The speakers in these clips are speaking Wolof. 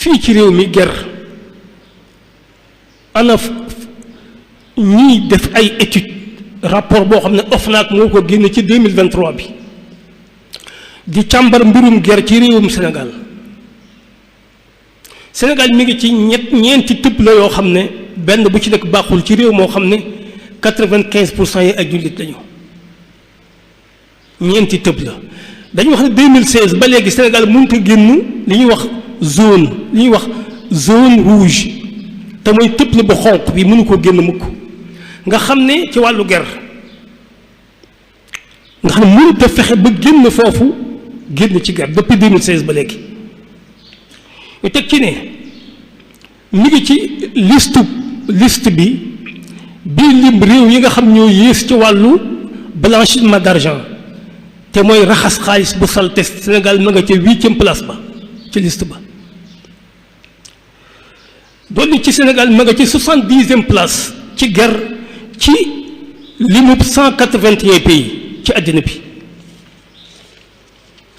fii ci réew mi ger ana ñiy def ay étude rapport boo xam ne OFNAC moo ko génne ci 2023 bi di càmbar mbirum ger ci réewum Sénégal Sénégal mi ngi ci ñeenti tëb la yoo xam ne benn bu ci nekk baaxul ci réew moo xam ne 95% yi ay jullit lañu ñeenti tëb la dañu wax ne 2016 ba léegi Sénégal mënut a génn li ñuy wax zone rouge te mooy tëb la bu xonq bi mënu ko génn mukk nga xam ne ci wàllu ger nga xam ne mënut a fexe ba génn foofu génn ci ger depuis 2016 ba léegi ñu teg ci ne mi ngi ci liste bi bii lim réew yi nga xam ñoo yées ci wàllu blanchiment d'argent te mooy raxas xaalis bu salte Sénégal ma nga ca 8e place ba ci liste ba doon ci Sénégal ma nga ci 70e place ci ger ci limub 181 pays ci àddina bi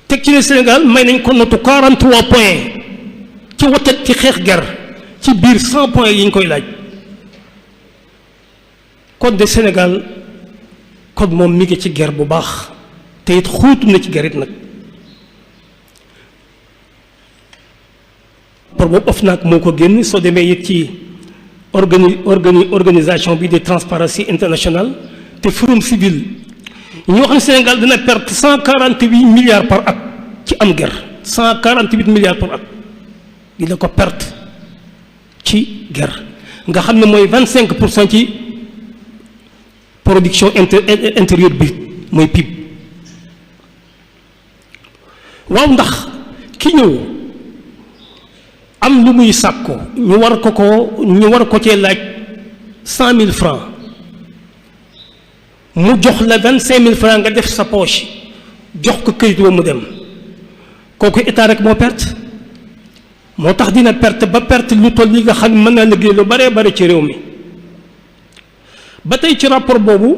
teg ci ne Sénégal may nañ ko notu 43 points ci watat ci xeex ger ci biir 100 points yi ñu koy laaj kon de Sénégal kon moom mi ngi ci ger bu baax te it xóotu na ci ger it nag pour boobu OFNAC moo ko génn soo demee it ci organisation bi de Transparency International te Forum Civil ñu wax ne Sénégal dina perte 148 milliards par at ci am ger 148 milliards par at dina ko perte ci ger nga xam ne mooy 25% ci production intérieure bi mooy PIB waaw ndax ki ñëw am lu muy sàkku ñu war ko cee laaj 100 000 francs mu jox la 25 000 francs nga def sa poche jox ko këyit wa mu dem kooku état rek moo perte moo tax dina perte ba perte lu toll li nga xam mën naa liggéey lu baree bare ci réew mi ba tey ci rapport boobu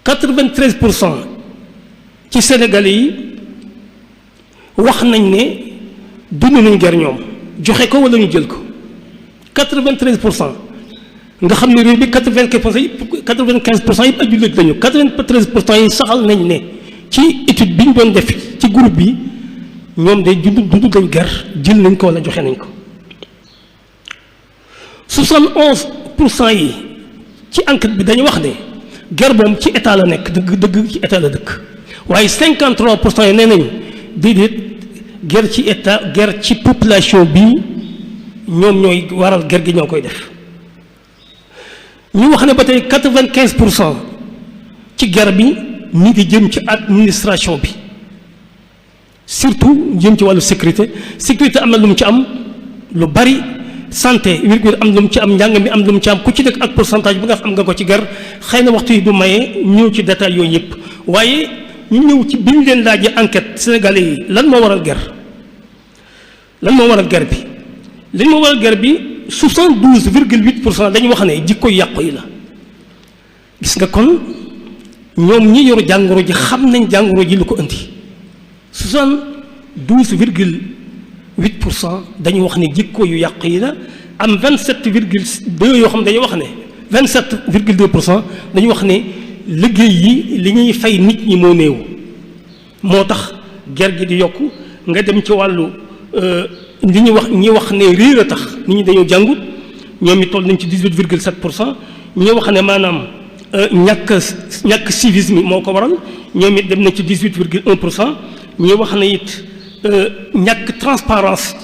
93% ci Sénégalais yi wax nañ ne dund nañ ger ñoom joxe ko wala ñu jël ko 93% nga xam ne réew bi 95% yëpp ay jullit lañu 93% yi saxal nañ ne ci étude bi ñu doon def ci groupe bi ñoom day dund lañ ger jël nañ ko wala joxe nañ ko 71% yi ci enquête bi dañu wax ne ger moom ci état la nekk dëgg ci état la dëkk waaye 53% yi nee nañ déedéet ger ci état ger ci population bi ñoom ñooy waral ger gi ñoo koy def ñu wax ne ba tey 95% ci ger bi ñu ngi jëm ci administration bi surtout jëm ci wàllu sécurité am na lu mu ci am lu bari santé virgule am lu mu ci am njàng mi am lu mu ci am ku ci nekk ak pourcentage bi nga xam nga ko ci ger xëy na waxtu yi du maye ñëw ci détail yooyu yëpp waaye ñu ñëw ci bi ñu leen laajee enquête sénégalais yi lan moo waral ger bi lan moo waral ger bi 72,8% dañu wax ne jikko yàqu yi la gis nga kon ñoom ñi yor jàngoro ji xam nañ jàngoro ji lu ko indi 72,8% dañu wax ne jikko yu yàqu yi la am 27,2 yoo xam ne dañu wax ne 27,2% dañu wax ne liggéey yi li ñuy fay nit ñi moo néew moo tax ger gi di yokku nga dem ci wàllu li ñi wax ne réer a tax nit ñi dañoo jàngut ñoom it toll nañ ci 18,7%. ñi wax ne maanaam ñàkk civisme moo ko waral ñoom it dem nañ ci 18,1%. ñi wax ne it ñàkk transparence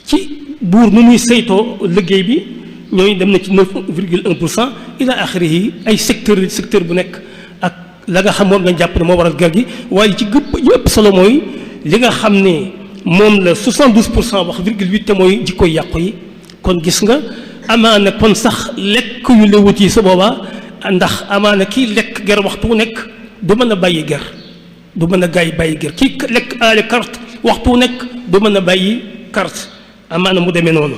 ci buur nu muy saytoo liggéey bi ñooñu dem na ci 9,1% ila axirihi ay secteur bu nekk ak la nga xam moom lañ jàpp ne moo waral ger gi waaye ci yëpp solo mooy li nga xam ne moom la 72% wax 0,8 te mooy jikkoy yàqu yi kon gis nga amaana kon sax lekk yu la wut yi sa boobaa ndax amaana kii lekk ger waxtu wu nekk du mën a bàyyi ger du mën a bàyyi ger kii lekk aale carte waxtu wu nekk du mën a bàyyi carte amaana mu demee noonu